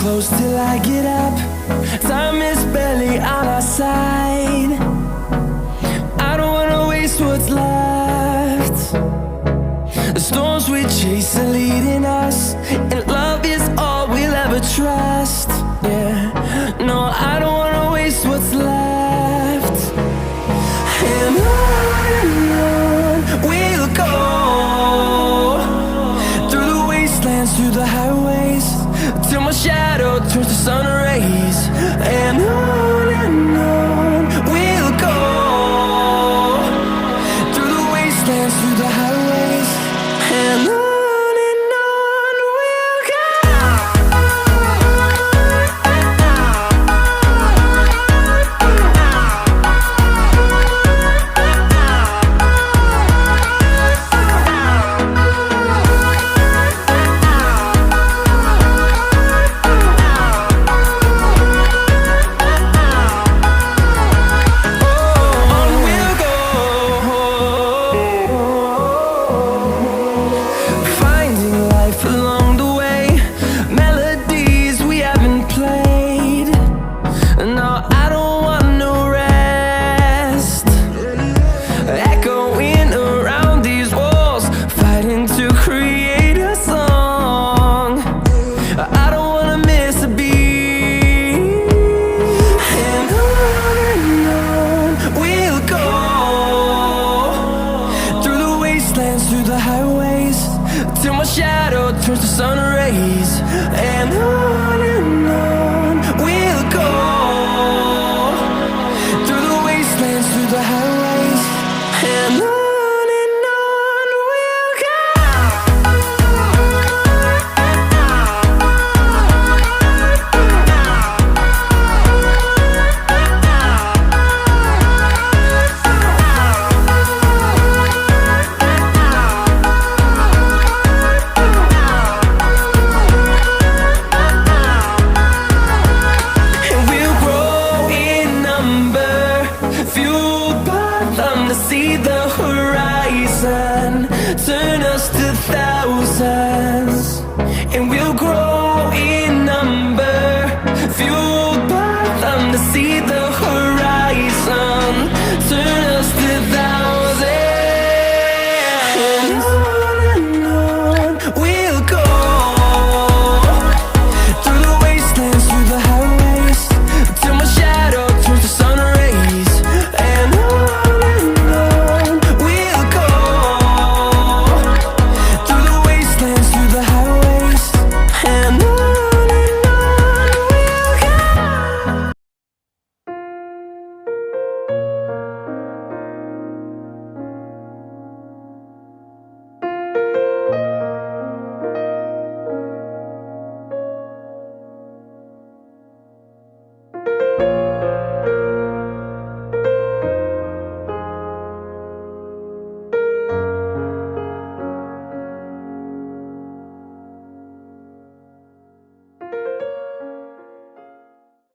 close till I get up. Time is barely on our side. I don't wanna waste what's left. The storms we chase are leading us, and love is all we'll ever trust. Yeah, no, I don't wanna waste what's left. And on we'll go, through the wastelands, through the highways, till my shadow turns to sun rays. And on we'll go, through the wastelands, through the highways, and on we'll go. Through the highways, till my shadow turns to sun rays. And on we'll go, through the wastelands, through the highways, and on we'll go. Fueled by them to see the